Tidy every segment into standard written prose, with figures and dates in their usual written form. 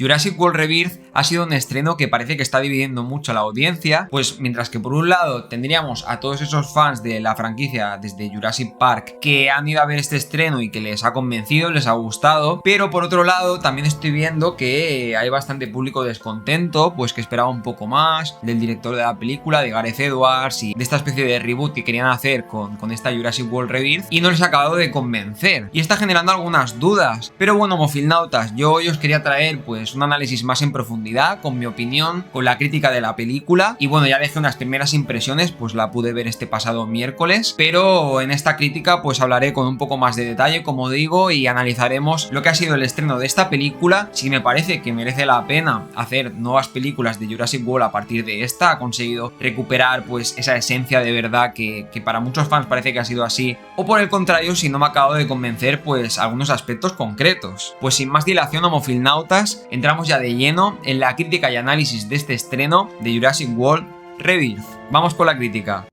Jurassic World Rebirth ha sido un estreno que parece que está dividiendo mucho a la audiencia, pues mientras que por un lado tendríamos a todos esos fans de la franquicia desde Jurassic Park que han ido a ver este estreno y que les ha convencido, les ha gustado, pero por otro lado también estoy viendo que hay bastante público descontento, pues que esperaba un poco más del director de la película, de Gareth Edwards y de esta especie de reboot que querían hacer con esta Jurassic World Rebirth y no les ha acabado de convencer y está generando algunas dudas. Pero bueno, mofilnautas, yo hoy os quería traer pues un análisis más en profundidad, con mi opinión, con la crítica de la película y bueno, ya dejé unas primeras impresiones, pues la pude ver este pasado miércoles, pero en esta crítica pues hablaré con un poco más de detalle, como digo, y analizaremos lo que ha sido el estreno de esta película, si me parece que merece la pena hacer nuevas películas de Jurassic World a partir de esta, ha conseguido recuperar pues esa esencia de verdad que para muchos fans parece que ha sido así, o por el contrario, si no me ha acabado de convencer pues algunos aspectos concretos. Pues sin más dilación, homofilnautas, entramos ya de lleno en la crítica y análisis de este estreno de Jurassic World Rebirth. Vamos con la crítica.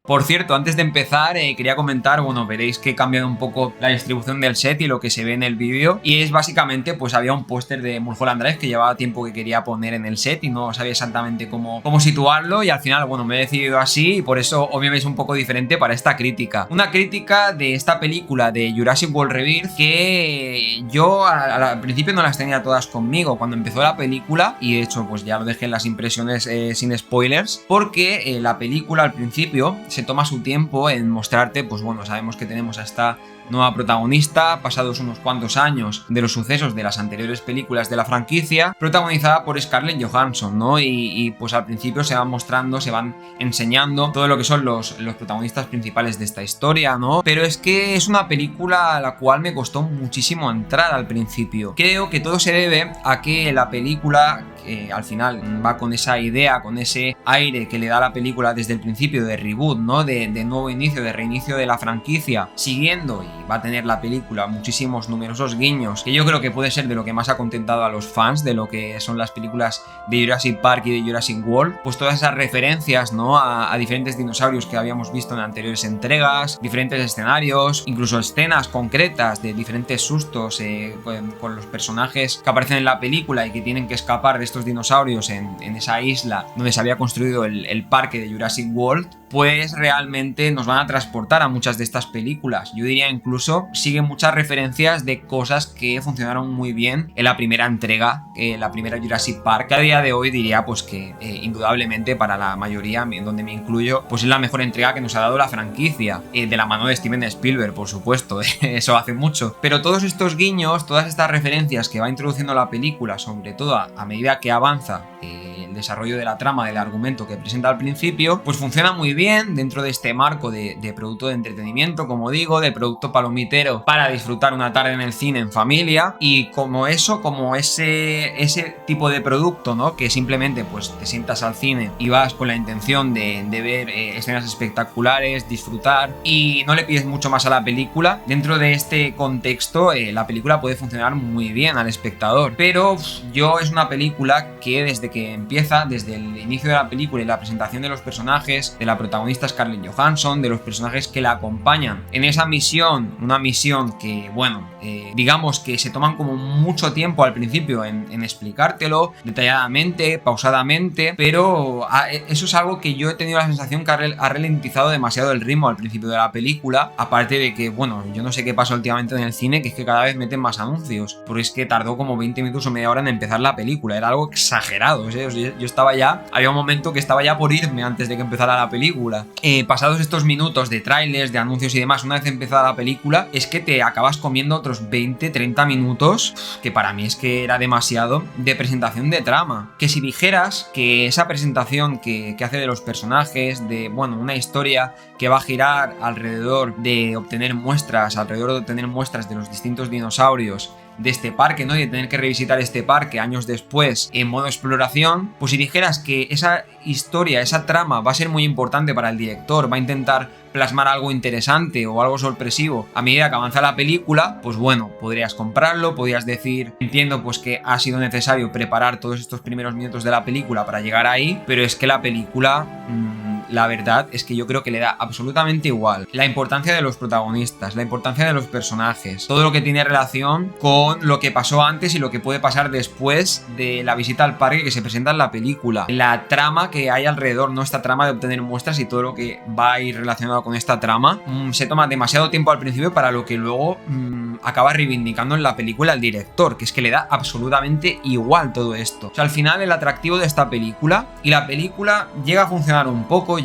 Por cierto, antes de empezar, quería comentar, bueno, veréis que he cambiado un poco la distribución del set y lo que se ve en el vídeo, y es básicamente, pues había un póster de Mulholland Drive que llevaba tiempo que quería poner en el set y no sabía exactamente cómo situarlo, y al final, bueno, me he decidido así y por eso hoy me veis un poco diferente para esta crítica. Una crítica de esta película de Jurassic World Rebirth que yo al principio no las tenía todas conmigo cuando empezó la película, y de hecho, pues ya lo dejé en las impresiones sin spoilers, porque la película al principio se toma su tiempo en mostrarte, pues bueno, sabemos que tenemos a esta nueva protagonista, pasados unos cuantos años de los sucesos de las anteriores películas de la franquicia, protagonizada por Scarlett Johansson, ¿no? Y pues al principio se van mostrando, se van enseñando todo lo que son los protagonistas principales de esta historia, ¿no? Pero es que es una película a la cual me costó muchísimo entrar al principio. Creo que todo se debe a que la película, que al final va con esa idea, con ese aire que le da la película desde el principio de reboot, ¿no? De nuevo inicio, de reinicio de la franquicia, siguiendo, y va a tener la película muchísimos numerosos guiños, que yo creo que puede ser de lo que más ha contentado a los fans de lo que son las películas de Jurassic Park y de Jurassic World, pues todas esas referencias, ¿no? A diferentes dinosaurios que habíamos visto en anteriores entregas, diferentes escenarios, incluso escenas concretas de diferentes sustos con los personajes que aparecen en la película y que tienen que escapar de estos dinosaurios en esa isla donde se había construido el parque de Jurassic World, pues realmente nos van a transportar a muchas de estas películas. Yo diría incluso siguen muchas referencias de cosas que funcionaron muy bien en la primera entrega, la primera Jurassic Park, que a día de hoy diría pues que indudablemente para la mayoría, en donde me incluyo, pues es la mejor entrega que nos ha dado la franquicia, de la mano de Steven Spielberg, por supuesto, eso hace mucho. Pero todos estos guiños, todas estas referencias que va introduciendo la película, sobre todo a medida que avanza el desarrollo de la trama, del argumento que presenta al principio, pues funciona muy bien dentro de este marco de producto de entretenimiento, como digo, de producto palomitero para disfrutar una tarde en el cine en familia, y como ese tipo de producto, ¿no? Que simplemente pues te sientas al cine y vas con la intención de ver escenas espectaculares, disfrutar, y no le pides mucho más a la película. Dentro de este contexto, la película puede funcionar muy bien al espectador, pero yo es una película que desde que empieza, desde el inicio de la película y la presentación de los personajes, de la protagonista Scarlett Johansson, de los personajes que la acompañan en esa misión, una misión que, bueno, digamos que se toman como mucho tiempo al principio en explicártelo detalladamente, pausadamente, pero eso es algo que yo he tenido la sensación que ha ralentizado demasiado el ritmo al principio de la película, aparte de que, bueno, yo no sé qué pasa últimamente en el cine, que es que cada vez meten más anuncios, porque es que tardó como 20 minutos o media hora en empezar la película, era algo exagerado, ¿sí? Yo estaba ya, había un momento que estaba ya por irme antes de que empezara la película. Pasados estos minutos de trailers, de anuncios y demás, una vez empezada la película, es que te acabas comiendo otros 20-30 minutos, que para mí es que era demasiado, de presentación de trama. Que si dijeras que esa presentación que hace de los personajes, de, bueno, una historia que va a girar alrededor de obtener muestras, de los distintos dinosaurios de este parque, ¿no? Y de tener que revisitar este parque años después en modo exploración, pues si dijeras que esa historia, esa trama va a ser muy importante para el director, va a intentar plasmar algo interesante o algo sorpresivo a medida que avanza la película, pues bueno, podrías comprarlo, podrías decir, entiendo pues que ha sido necesario preparar todos estos primeros minutos de la película para llegar ahí, pero es que la película la verdad es que yo creo que le da absolutamente igual la importancia de los protagonistas, la importancia de los personajes, todo lo que tiene relación con lo que pasó antes y lo que puede pasar después de la visita al parque que se presenta en la película, la trama que hay alrededor, ¿no? Esta trama de obtener muestras y todo lo que va a ir relacionado con esta trama, se toma demasiado tiempo al principio para lo que luego acaba reivindicando en la película el director, que es que le da absolutamente igual todo esto. O sea, al final el atractivo de esta película, y la película llega a funcionar un poco,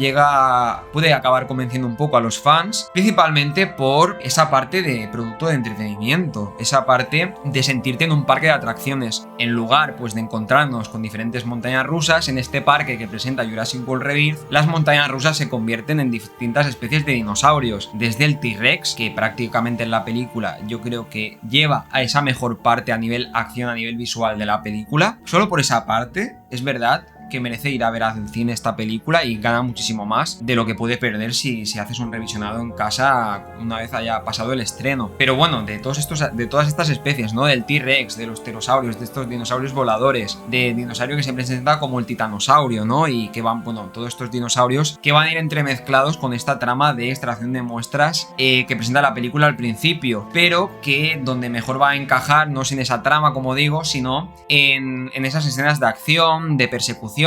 puede acabar convenciendo un poco a los fans, principalmente por esa parte de producto de entretenimiento, esa parte de sentirte en un parque de atracciones, en lugar pues de encontrarnos con diferentes montañas rusas. En este parque que presenta Jurassic World Rebirth, las montañas rusas se convierten en distintas especies de dinosaurios, desde el T-Rex, que prácticamente en la película yo creo que lleva a esa mejor parte a nivel acción, a nivel visual de la película. Solo por esa parte, es verdad que merece ir a ver al cine esta película y gana muchísimo más de lo que puede perder si haces un revisionado en casa una vez haya pasado el estreno. Pero bueno, de todas estas especies, ¿no? Del T-Rex, de los pterosaurios, de estos dinosaurios voladores, de dinosaurio que se presenta como el titanosaurio, ¿no? Y que van, bueno, todos estos dinosaurios que van a ir entremezclados con esta trama de extracción de muestras que presenta la película al principio, pero que donde mejor va a encajar no es en esa trama, como digo, sino en esas escenas de acción, de persecución,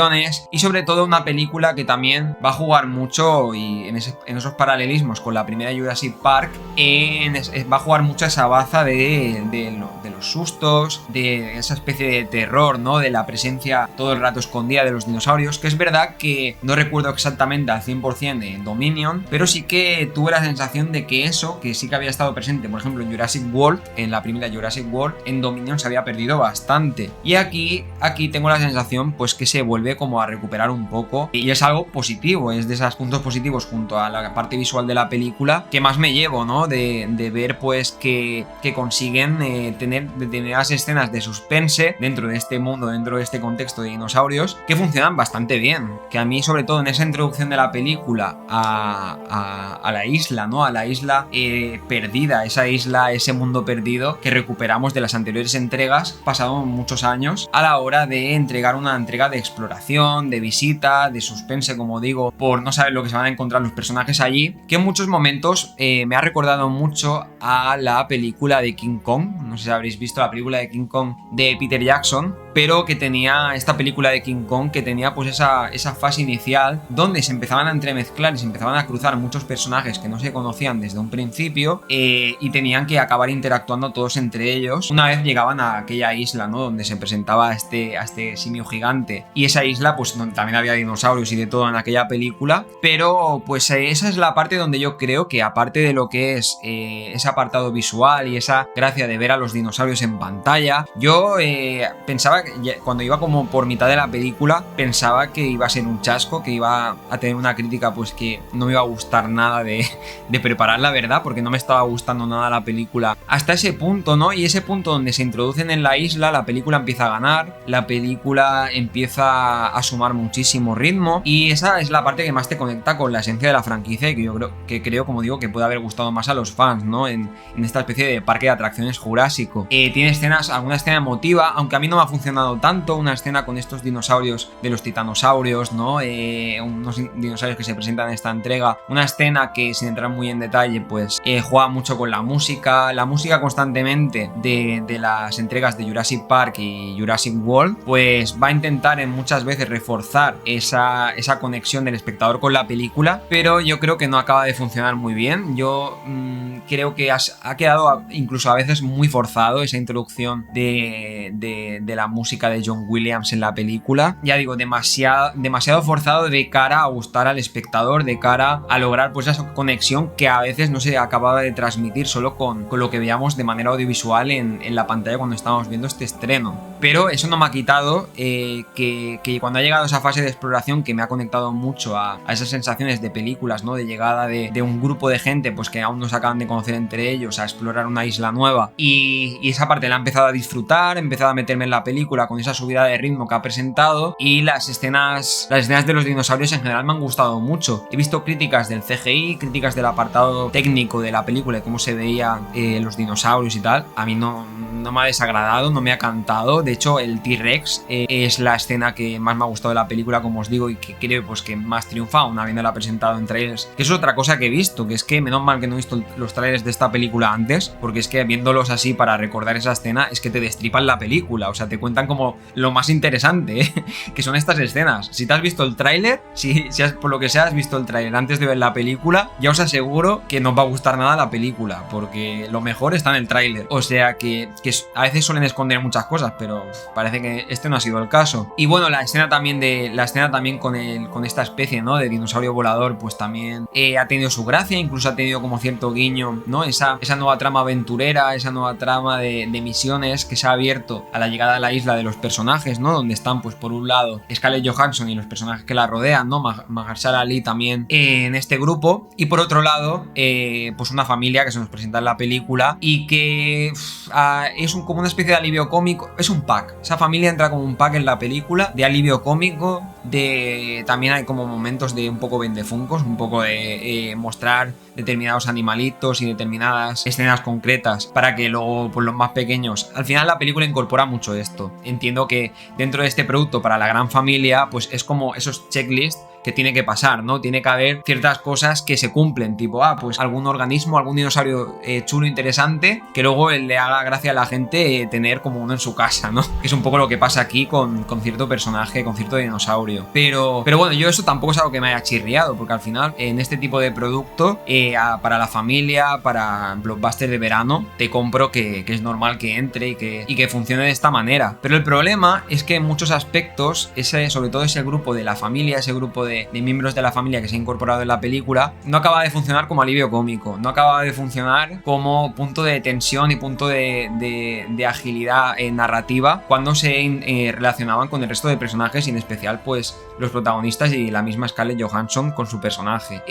y sobre todo una película que también va a jugar mucho y en esos paralelismos con la primera Jurassic Park, va a jugar mucho esa baza de los sustos, de esa especie de terror, ¿no? De la presencia todo el rato escondida de los dinosaurios, que es verdad que no recuerdo exactamente al 100% de Dominion, pero sí que tuve la sensación de que eso, que sí que había estado presente, por ejemplo, en Jurassic World, en la primera Jurassic World, en Dominion se había perdido bastante. Y aquí tengo la sensación pues que se vuelve como a recuperar un poco, y es algo positivo, es de esos puntos positivos junto a la parte visual de la película que más me llevo, ¿no? De ver pues que consiguen tener determinadas escenas de suspense dentro de este mundo, dentro de este contexto de dinosaurios, que funcionan bastante bien, que a mí sobre todo en esa introducción de la película a la isla, ¿no? A la isla perdida, esa isla, ese mundo perdido que recuperamos de las anteriores entregas, pasados muchos años, a la hora de entregar una entrega de exploración, de visita, de suspense, como digo, por no saber lo que se van a encontrar los personajes allí, que en muchos momentos me ha recordado mucho a la película de King Kong. No sé si habréis visto la película de King Kong de Peter Jackson, pero que tenía esta película de King Kong, que tenía pues esa fase inicial donde se empezaban a entremezclar y se empezaban a cruzar muchos personajes que no se conocían desde un principio, y tenían que acabar interactuando todos entre ellos una vez llegaban a aquella isla, ¿no? Donde se presentaba a este simio gigante, y esa isla pues donde también había dinosaurios y de todo en aquella película. Pero pues esa es la parte donde yo creo que, aparte de lo que es ese apartado visual y esa gracia de ver a los dinosaurios en pantalla, yo pensaba que cuando iba como por mitad de la película pensaba que iba a ser un chasco, que iba a tener una crítica pues que no me iba a gustar nada de preparar, la verdad, porque no me estaba gustando nada la película hasta ese punto, ¿no? Y ese punto donde se introducen en la isla, la película empieza a ganar, la película empieza a sumar muchísimo ritmo, y esa es la parte que más te conecta con la esencia de la franquicia, y que yo creo, como digo, que puede haber gustado más a los fans, ¿no? En esta especie de parque de atracciones jurásico. Tiene alguna escena emotiva, aunque a mí no me ha funcionado tanto, una escena con estos dinosaurios de los titanosaurios, ¿no? Unos dinosaurios que se presentan en esta entrega, una escena que, sin entrar muy en detalle, pues juega mucho con la música constantemente de las entregas de Jurassic Park y Jurassic World, pues va a intentar en muchas veces reforzar esa conexión del espectador con la película, pero yo creo que no acaba de funcionar muy bien. Yo creo que ha quedado incluso a veces muy forzado esa introducción de la música de John Williams en la película. Ya digo, demasiado forzado de cara a gustar al espectador, de cara a lograr pues esa conexión que a veces no se acababa de transmitir solo con lo que veíamos de manera audiovisual en la pantalla cuando estábamos viendo este estreno. Pero eso no me ha quitado que cuando ha llegado esa fase de exploración, que me ha conectado mucho a esas sensaciones de películas, ¿no? De llegada de un grupo de gente pues que aún no se acaban de conocer entre ellos, a explorar una isla nueva, y esa parte la he empezado a disfrutar, he empezado a meterme en la película, película con esa subida de ritmo que ha presentado, y las escenas de los dinosaurios en general me han gustado mucho. He visto críticas del CGI, críticas del apartado técnico de la película, de cómo se veían los dinosaurios y tal. A mí no me ha desagradado, no me ha cantado. De hecho, el T-Rex es la escena que más me ha gustado de la película, como os digo, y que creo pues que más triunfa, una habiéndola presentado en trailers. Que es otra cosa que he visto, que es que menos mal que no he visto los trailers de esta película antes, porque es que viéndolos así para recordar esa escena, es que te destripan la película, o sea, te cuentan como lo más interesante, que son estas escenas. Si te has visto el tráiler, si por lo que sea has visto el tráiler antes de ver la película, ya os aseguro que no os va a gustar nada la película, porque lo mejor está en el tráiler. O sea que a veces suelen esconder muchas cosas, pero parece que este no ha sido el caso. Y bueno, la escena también con esta especie, ¿no?, de dinosaurio volador, pues también ha tenido su gracia, incluso ha tenido como cierto guiño, ¿no? Esa nueva trama aventurera, esa nueva trama de misiones que se ha abierto a la llegada a la isla de los personajes, ¿no? Donde están, pues por un lado, Scarlett Johansson y los personajes que la rodean, ¿no? Mahershala Ali también en este grupo, y por otro lado, pues una familia que se nos presenta en la película y que es como una especie de alivio cómico, es un pack. Esa familia entra como un pack en la película de alivio cómico, también hay como momentos de un poco vendefuncos, un poco de mostrar determinados animalitos y determinadas escenas concretas para que luego pues los más pequeños, al final la película incorpora mucho esto. Entiendo que dentro de este producto para la gran familia pues es como esos checklists que tiene que pasar, ¿no? Tiene que haber ciertas cosas que se cumplen, tipo, pues algún organismo, algún dinosaurio chulo, interesante, que luego le haga gracia a la gente tener como uno en su casa, ¿no? Que es un poco lo que pasa aquí con cierto personaje, con cierto dinosaurio. Pero bueno, yo eso tampoco es algo que me haya chirriado, porque al final en este tipo de producto, para la familia, para blockbuster de verano, te compro que es normal que entre y que funcione de esta manera. Pero el problema es que en muchos aspectos, sobre todo ese grupo de la familia, ese grupo de miembros de la familia que se ha incorporado en la película, no acaba de funcionar como alivio cómico, no acaba de funcionar como punto de tensión y punto de agilidad narrativa cuando se relacionaban con el resto de personajes, y en especial pues los protagonistas y la misma Scarlett Johansson con su personaje.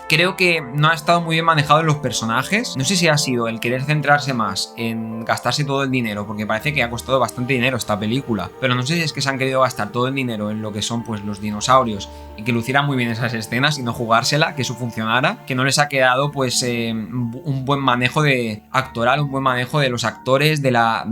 Creo que no ha estado muy bien manejado en los personajes. No sé si ha sido el querer centrarse más en gastarse todo el dinero, porque parece que ha costado bastante dinero esta película, pero no sé si es que se han querido gastar todo el dinero en lo que son pues los dinosaurios y que lucieran muy bien esas escenas y no jugársela, que eso funcionara, que no les ha quedado pues un buen manejo de actoral, un buen manejo de los actores, de la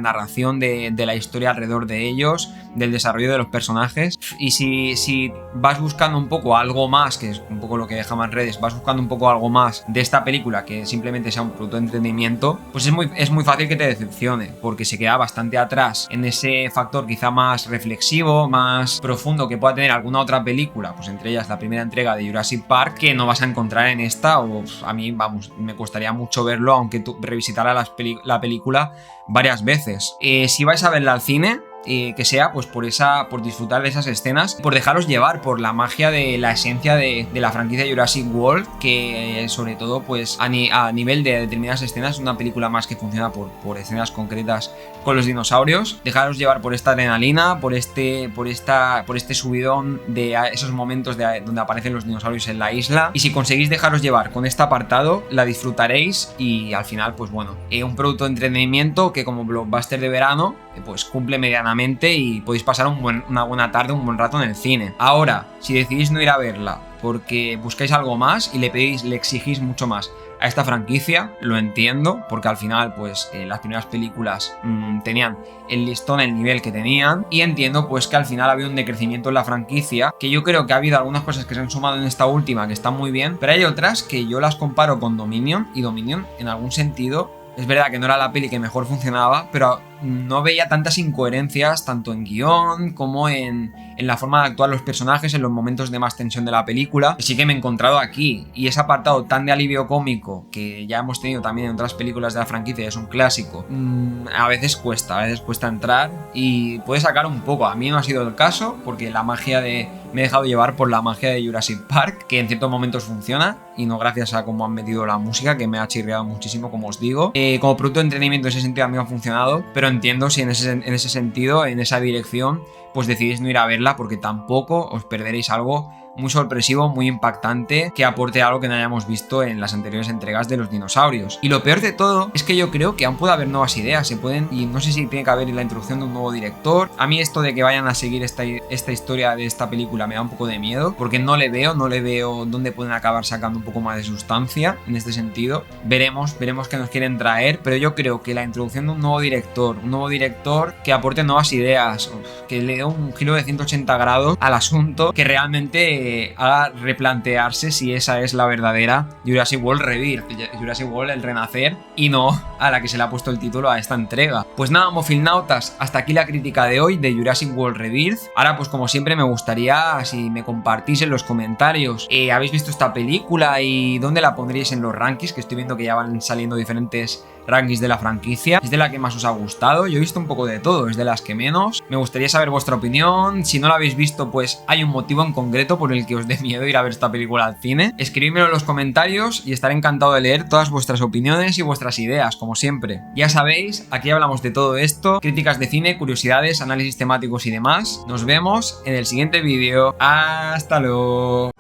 narración de la historia alrededor de ellos, del desarrollo de los personajes. Y si vas buscando un poco algo más, que es un poco lo que deja más redes, vas buscando un poco algo más de esta película que simplemente sea un producto de entretenimiento, pues es muy fácil que te decepcione, porque se queda bastante atrás en ese factor quizá más reflexivo, más profundo que pueda tener alguna otra película, pues entre ellas la primera entrega de Jurassic Park, que no vas a encontrar en esta, o a mí, vamos, me costaría mucho verlo, aunque tú revisitara la película varias veces. Si vais a verla al cine, que sea pues por disfrutar de esas escenas, por dejaros llevar por la magia de la esencia de la franquicia Jurassic World, que sobre todo pues a nivel de determinadas escenas es una película más que funciona por escenas concretas con los dinosaurios. Dejaros llevar por esta adrenalina, por este subidón de esos momentos donde aparecen los dinosaurios en la isla, y si conseguís dejaros llevar con este apartado, la disfrutaréis. Y al final pues bueno, un producto de entretenimiento que como blockbuster de verano pues cumple medianamente y podéis pasar una buena tarde, un buen rato en el cine. Ahora, si decidís no ir a verla porque buscáis algo más y le exigís mucho más a esta franquicia, lo entiendo, porque al final pues las primeras películas tenían el listón, el nivel que tenían, y entiendo pues que al final ha habido un decrecimiento en la franquicia, que yo creo que ha habido algunas cosas que se han sumado en esta última que están muy bien, pero hay otras que yo las comparo con Dominion, y Dominion en algún sentido es verdad que no era la peli que mejor funcionaba, pero no veía tantas incoherencias tanto en guión como en la forma de actuar los personajes, en los momentos de más tensión de la película. Sí que me he encontrado aquí, y ese apartado tan de alivio cómico que ya hemos tenido también en otras películas de la franquicia, es un clásico, a veces cuesta entrar y puede sacar un poco. A mí no ha sido el caso, porque me he dejado llevar por la magia de Jurassic Park, que en ciertos momentos funciona, y no gracias a cómo han metido la música, que me ha chirriado muchísimo, como os digo. Como producto de entretenimiento en ese sentido a mí ha funcionado, pero pero entiendo si en ese sentido, en esa dirección, pues decidís no ir a verla, porque tampoco os perderéis algo muy sorpresivo, muy impactante, que aporte algo que no hayamos visto en las anteriores entregas de los dinosaurios. Y lo peor de todo es que yo creo que aún puede haber nuevas ideas, se pueden, y no sé si tiene que haber la introducción de un nuevo director. A mí esto de que vayan a seguir esta historia de esta película me da un poco de miedo, porque no le veo dónde pueden acabar sacando un poco más de sustancia en este sentido. Veremos qué nos quieren traer, pero yo creo que la introducción de un nuevo director que aporte nuevas ideas, que le dé un giro de 180 grados al asunto, que realmente haga replantearse si esa es la verdadera Jurassic World Rebirth, Jurassic World el renacer, y no a la que se le ha puesto el título a esta entrega. Pues nada, Mofilnautas, hasta aquí la crítica de hoy de Jurassic World Rebirth. Ahora pues como siempre me gustaría si me compartís en los comentarios ¿habéis visto esta película y dónde la pondríais en los rankings? Que estoy viendo que ya van saliendo diferentes rankings de la franquicia. ¿Es de la que más os ha gustado? Yo he visto un poco de todo, es de las que menos. Me gustaría saber vuestra opinión. Si no la habéis visto, pues hay un motivo en concreto por el que os dé miedo ir a ver esta película al cine. Escribidmelo en los comentarios y estaré encantado de leer todas vuestras opiniones y vuestras ideas, como siempre. Ya sabéis, aquí hablamos de todo esto, críticas de cine, curiosidades, análisis temáticos y demás. Nos vemos en el siguiente vídeo. ¡Hasta luego!